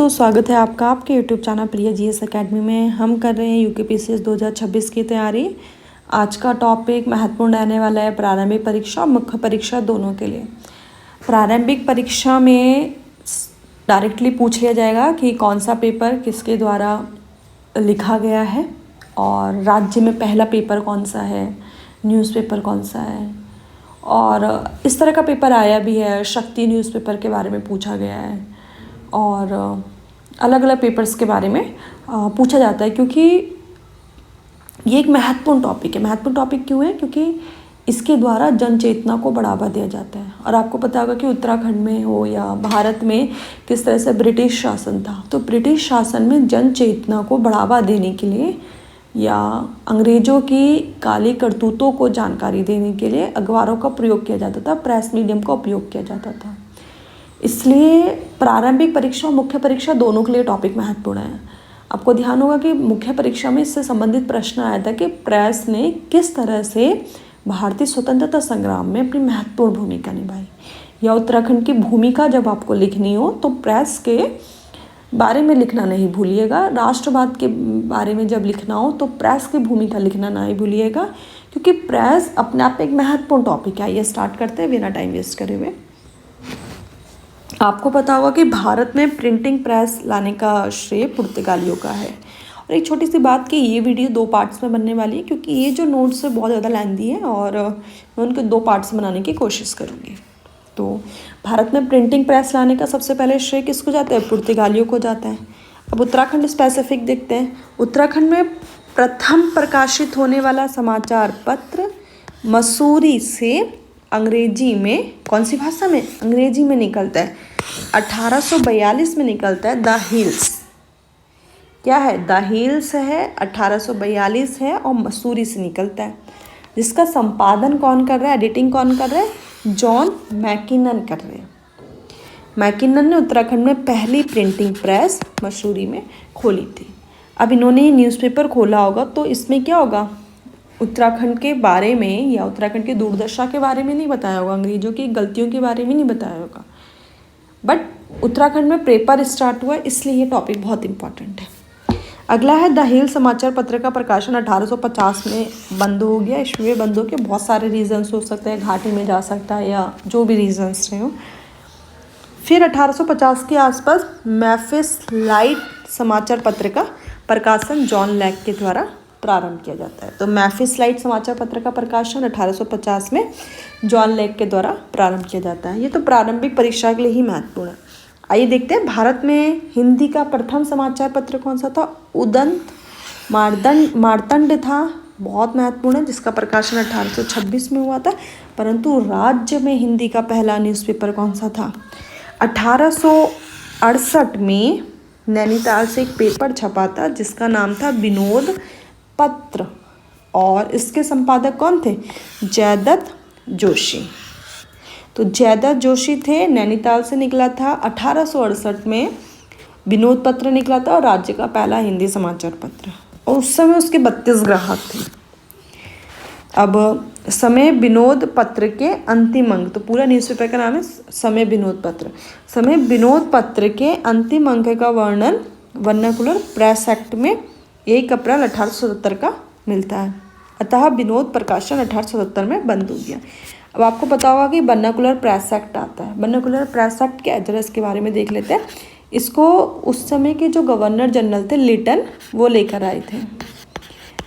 तो स्वागत है आपका आपके यूट्यूब चैनल प्रिया जीएस एकेडमी में। हम कर रहे हैं यूकेपीसीएस 2026 की तैयारी। आज का टॉपिक महत्वपूर्ण रहने वाला है प्रारंभिक परीक्षा और मुख्य परीक्षा दोनों के लिए। प्रारंभिक परीक्षा में डायरेक्टली पूछ लिया जाएगा कि कौन सा पेपर किसके द्वारा लिखा गया है और राज्य में पहला पेपर कौन सा है, न्यूज़पेपर कौन सा है। और इस तरह का पेपर आया भी है, शक्ति न्यूज़पेपर के बारे में पूछा गया है और अलग अलग पेपर्स के बारे में पूछा जाता है, क्योंकि ये एक महत्वपूर्ण टॉपिक है। महत्वपूर्ण टॉपिक क्यों है? क्योंकि इसके द्वारा जन चेतना को बढ़ावा दिया जाता है। और आपको पता होगा कि उत्तराखंड में हो या भारत में किस तरह से ब्रिटिश शासन था, तो ब्रिटिश शासन में जन चेतना को बढ़ावा देने के लिए या अंग्रेज़ों की काली करतूतों को जानकारी देने के लिए अखबारों का प्रयोग किया जाता था, प्रेस मीडियम का उपयोग किया जाता था। इसलिए प्रारंभिक परीक्षा और मुख्य परीक्षा दोनों के लिए टॉपिक महत्वपूर्ण है। आपको ध्यान होगा कि मुख्य परीक्षा में इससे संबंधित प्रश्न आया था कि प्रेस ने किस तरह से भारतीय स्वतंत्रता संग्राम में अपनी महत्वपूर्ण भूमिका निभाई, या उत्तराखंड की भूमिका जब आपको लिखनी हो तो प्रेस के बारे में लिखना नहीं भूलिएगा। राष्ट्रवाद के बारे में जब लिखना हो तो प्रेस की भूमिका लिखना नहीं भूलिएगा, क्योंकि प्रेस अपने आप में एक महत्वपूर्ण टॉपिक है। ये स्टार्ट करते हैं बिना टाइम वेस्ट करे हुए। आपको पता होगा कि भारत में प्रिंटिंग प्रेस लाने का श्रेय पुर्तगालियों का है। और एक छोटी सी बात कि ये वीडियो 2 पार्ट्स में बनने वाली है, क्योंकि ये जो नोट्स है बहुत ज़्यादा लेंथी है और मैं उनको 2 पार्ट्स बनाने की कोशिश करूँगी। तो भारत में प्रिंटिंग प्रेस लाने का सबसे पहले श्रेय किसको जाता है? पुर्तगालियों को जाता है। अब उत्तराखंड स्पेसिफिक देखते हैं। उत्तराखंड में प्रथम प्रकाशित होने वाला समाचार पत्र मसूरी से अंग्रेजी में, कौन सी भाषा में? अंग्रेजी में निकलता है। 1842 में निकलता है। द हिल्स क्या है? द हिल्स है, 1842 है और मसूरी से निकलता है। जिसका संपादन कौन कर रहा है, एडिटिंग कौन कर रहा है? जॉन मैकिनन कर रहे हैं। मैकिनन ने उत्तराखंड में पहली प्रिंटिंग प्रेस मसूरी में खोली थी। अब इन्होंने न्यूज़पेपर खोला होगा तो इसमें क्या होगा? उत्तराखंड के बारे में या उत्तराखंड की दुर्दशा के बारे में नहीं बताया होगा, अंग्रेज़ों की गलतियों के बारे में नहीं बताया होगा, बट उत्तराखंड में पेपर स्टार्ट हुआ, इसलिए ये टॉपिक बहुत इंपॉर्टेंट है। अगला है द हिल समाचार पत्र का प्रकाशन 1850 में बंद हो गया। इसमें बंद हो के बहुत सारे रीजन्स हो सकते हैं, घाटी में जा सकता है या जो भी रीजन्स रहे हो। फिर 1850 के आसपास मैफिस लाइट समाचार पत्र का प्रकाशन जॉन लैक के द्वारा प्रारंभ किया जाता है। तो मैफिस लाइट समाचार पत्र का प्रकाशन 1850 में जॉन लेक के द्वारा प्रारंभ किया जाता है। ये तो प्रारंभिक परीक्षा के लिए ही महत्वपूर्ण है। आइए देखते हैं भारत में हिंदी का प्रथम समाचार पत्र कौन सा था? उदंत मार्तंड था, बहुत महत्वपूर्ण है, जिसका प्रकाशन 1826 में हुआ था। परंतु राज्य में हिंदी का पहला न्यूज़पेपर कौन सा था? 1868 में नैनीताल से एक पेपर छपा था जिसका नाम था विनोद पत्र, और इसके संपादक कौन थे? जयदत्त जोशी। तो जयदत्त जोशी थे, नैनीताल से निकला था। 1868 में विनोद पत्र निकला था और राज्य का पहला हिंदी समाचार पत्र, और उस समय उसके 32 ग्राहक थे। अब समय विनोद पत्र के अंतिम अंक, तो पूरा न्यूज़पेपर का नाम है समय विनोद पत्र। समय विनोद पत्र के अंतिम अंक का वर्णन वर्नाकुलर प्रेस एक्ट में 1 अप्रैल 1877 का मिलता है। अतः विनोद प्रकाशन 1877 में बंद हो गया। अब आपको पता होगा कि वर्नाकुलर प्रेस एक्ट आता है। वर्नाकुलर प्रेस एक्ट क्या है, जरा इसके बारे में देख लेते हैं। इसको उस समय के जो गवर्नर जनरल थे लिटन, वो लेकर आए थे।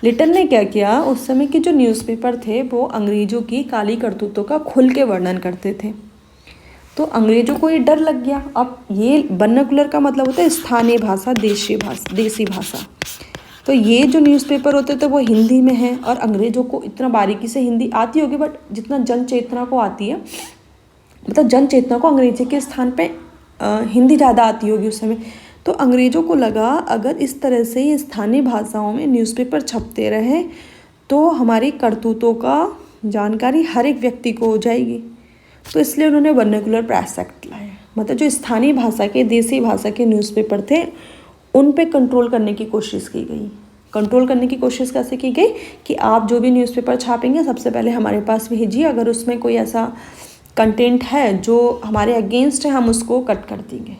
लिटन ने क्या किया, उस समय के जो न्यूज़पेपर थे वो अंग्रेज़ों की काली करतूतों का खुल के वर्णन करते थे। तो अंग्रेज़ों को ये डर लग गया। अब ये वर्नाकुलर का मतलब होता है स्थानीय भाषा, देसी भाषा। तो ये जो न्यूज़पेपर होते थे वो हिंदी में है, और अंग्रेज़ों को इतना बारीकी से हिंदी आती होगी, बट जितना जन चेतना को आती है, मतलब जन चेतना को अंग्रेजी के स्थान पे हिंदी ज़्यादा आती होगी उस समय। तो अंग्रेज़ों को लगा अगर इस तरह से ये स्थानीय भाषाओं में न्यूज़पेपर छपते रहे तो हमारी करतूतों का जानकारी हर एक व्यक्ति को हो जाएगी। तो इसलिए उन्होंने वर्नाकुलर प्रेस एक्ट लाया। मतलब जो स्थानीय भाषा के, देसी भाषा के न्यूज़पेपर थे उन पे कंट्रोल करने की कोशिश की गई। कंट्रोल करने की कोशिश कैसे की गई कि आप जो भी न्यूज़पेपर छापेंगे सबसे पहले हमारे पास भेजिए, अगर उसमें कोई ऐसा कंटेंट है जो हमारे अगेंस्ट है हम उसको कट कर देंगे।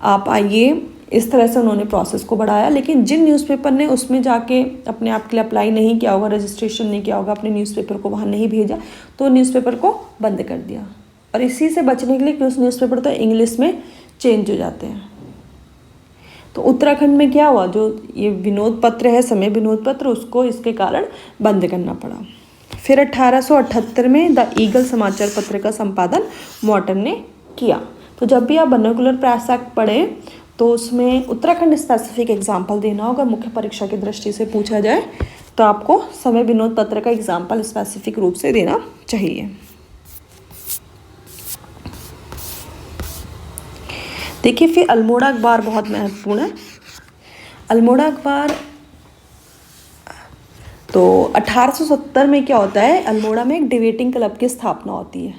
आप आइए। इस तरह से उन्होंने प्रोसेस को बढ़ाया। लेकिन जिन न्यूज़पेपर ने उसमें जाके अपने आप के लिए अप्लाई नहीं किया होगा, रजिस्ट्रेशन नहीं किया होगा, अपने न्यूज़पेपर को वहाँ नहीं भेजा, तो न्यूज़पेपर को बंद कर दिया। और इसी से बचने के लिए कुछ न्यूज़पेपर तो इंग्लिश में चेंज हो जाते हैं। तो उत्तराखंड में क्या हुआ, जो ये विनोद पत्र है, समय विनोद पत्र, उसको इसके कारण बंद करना पड़ा। फिर 1878 में द ईगल समाचार पत्र का संपादन मॉर्टन ने किया। तो जब भी आप वर्नाक्युलर प्रेस एक्ट पढ़ें तो उसमें उत्तराखंड स्पेसिफिक एग्जाम्पल देना होगा। मुख्य परीक्षा की दृष्टि से पूछा जाए तो आपको समय विनोद पत्र का एग्जाम्पल स्पेसिफिक रूप से देना चाहिए। देखिए, फिर अल्मोड़ा अखबार बहुत महत्वपूर्ण है। अल्मोड़ा अखबार तो 1870 में क्या होता है, अल्मोड़ा में एक डिबेटिंग क्लब की स्थापना होती है।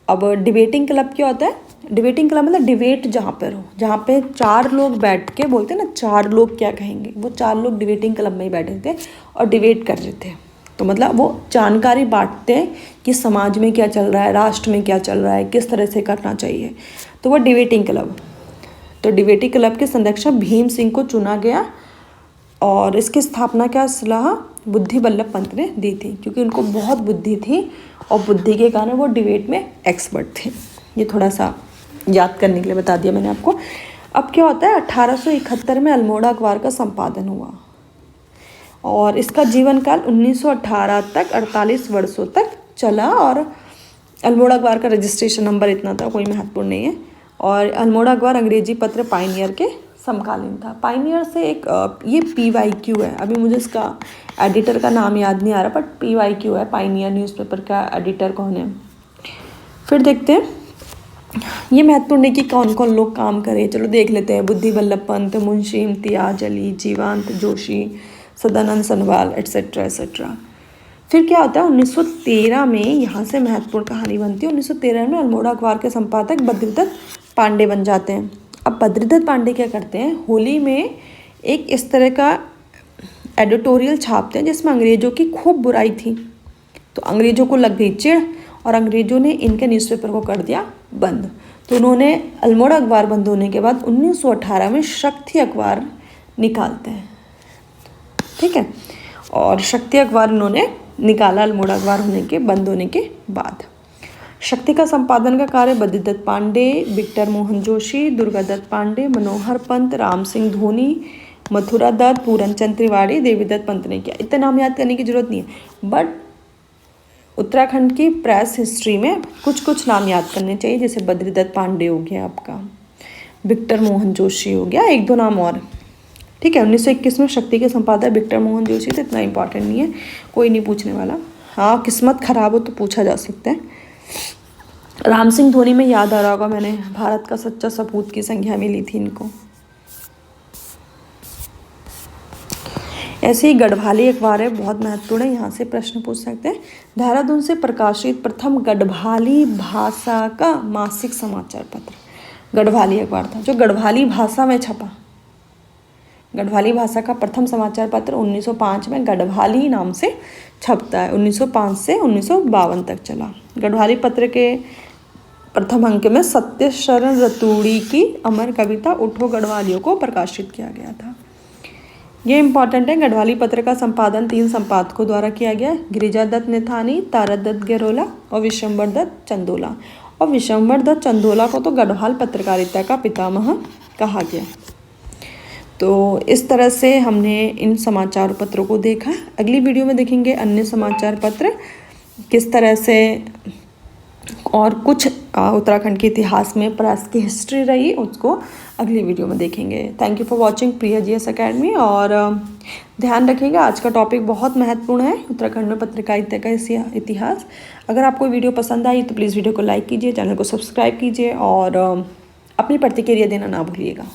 अब डिबेटिंग क्लब क्या होता है, डिबेटिंग क्लब मतलब डिबेट जहाँ पर हो, जहाँ पे 4 लोग बैठ के बोलते हैं ना, 4 लोग क्या कहेंगे, वो 4 लोग डिबेटिंग क्लब में ही बैठे थे और डिबेट कर रहे थे। तो मतलब वो जानकारी बांटते हैं कि समाज में क्या चल रहा है, राष्ट्र में क्या चल रहा है, किस तरह से करना चाहिए। तो वो डिबेटिंग क्लब। तो डिबेटिंग क्लब के संरक्षक भीम सिंह को चुना गया और इसकी स्थापना क्या सलाह बुद्धि बल्लभ पंत ने दी थी, क्योंकि उनको बहुत बुद्धि थी और बुद्धि के कारण वो डिबेट में एक्सपर्ट थे। ये थोड़ा सा याद करने के लिए बता दिया मैंने आपको। अब क्या होता है, 1871 में अल्मोड़ा अखबार का संपादन हुआ और इसका जीवन काल 1918 तक 48 वर्षों तक चला। और अल्मोड़ा अखबार का रजिस्ट्रेशन नंबर इतना था, कोई महत्वपूर्ण नहीं है। और अल्मोड़ा अखबार अंग्रेजी पत्र पायनियर के समकालीन था। पायनियर से एक ये PYQ है, अभी मुझे इसका एडिटर का नाम याद नहीं आ रहा, बट PYQ है, पायनियर न्यूज़पेपर का एडिटर कौन है। फिर देखते हैं, ये महत्वपूर्ण है कि कौन कौन लोग काम करे, चलो देख लेते हैं। बुद्धि बल्लभ पंत, मुंशी इम्तियाज अली, जीवांत जोशी, सदानंद सनवाल, एट्सेट्रा एट्सेट्रा। फिर क्या होता है, 1913 में यहाँ से महत्वपूर्ण कहानी बनती है। 1913 में अल्मोड़ा अखबार के संपादक बद्रीदत्त पांडे बन जाते हैं। अब बद्रीदत्त पांडे क्या करते हैं, होली में एक इस तरह का एडिटोरियल छापते हैं जिसमें अंग्रेज़ों की खूब बुराई थी। तो अंग्रेज़ों को लग गई चिढ़ और अंग्रेज़ों ने इनके न्यूज़पेपर को कर दिया बंद। तो उन्होंने अल्मोड़ा अखबार बंद होने के बाद 1918 में शक्ति अखबार निकालते हैं, ठीक है। और शक्ति अखबार उन्होंने निकाला अल्मोड़ा अखबार होने के बंद होने के बाद। शक्ति का संपादन का कार्य बद्रीदत्त पांडे, विक्टर मोहन जोशी, दुर्गादत्त पांडे, मनोहर पंत, राम सिंह धोनी, मथुरा दत्त, पूरनचंद तिवारी, देवीदत्त पंत ने किया। इतने नाम याद करने की जरूरत नहीं है, बट उत्तराखंड की प्रेस हिस्ट्री में कुछ कुछ नाम याद करने चाहिए। जैसे बद्रीदत्त पांडे हो गया आपका, विक्टर मोहन जोशी हो गया, 1-2 नाम और, ठीक है। 1921 में शक्ति के संपादक विक्टर मोहन जोशी, तो इतना इंपॉर्टेंट नहीं है, कोई नहीं पूछने वाला। हाँ, किस्मत खराब हो तो पूछा जा सकता है। राम सिंह धोनी में याद आ रहा होगा, मैंने भारत का सच्चा सपूत की संज्ञा मिली थी इनको। ऐसे ही गढ़वाली अखबार है, बहुत महत्वपूर्ण है, यहाँ से प्रश्न पूछ सकते हैं। देहरादून से प्रकाशित प्रथम गढ़वाली भाषा का मासिक समाचार पत्र गढ़वाली अखबार था, जो गढ़वाली भाषा में छपा। गढ़वाली भाषा का प्रथम समाचार पत्र 1905 में गढ़वाली नाम से छपता है। 1905 से 1952 तक चला। गढ़वाली पत्र के प्रथम अंक में सत्य शरण रतूड़ी की अमर कविता उठो गढ़वालियों को प्रकाशित किया गया था। ये इंपॉर्टेंट है। गढ़वाली पत्र का संपादन 3 संपादकों द्वारा किया गया, गिरिजा दत्त नेथानी, तारा दत्त गेरोला और विशंबर दत्त चंदोला। और विशंबर दत्त चंदोला को तो गढ़वाल पत्रकारिता का पितामह कहा गया। तो इस तरह से हमने इन समाचार पत्रों को देखा। अगली वीडियो में देखेंगे अन्य समाचार पत्र किस तरह से, और कुछ उत्तराखंड के इतिहास में प्रेस की हिस्ट्री रही, उसको अगली वीडियो में देखेंगे। Thank you for watching Priya GS academy. और ध्यान रखिएगा, आज का टॉपिक बहुत महत्वपूर्ण है, उत्तराखंड में पत्रकारिता का इतिहास। अगर आपको वीडियो पसंद आई तो प्लीज़ वीडियो को लाइक कीजिए, चैनल को सब्सक्राइब कीजिए और अपनी प्रतिक्रिया देना ना भूलिएगा।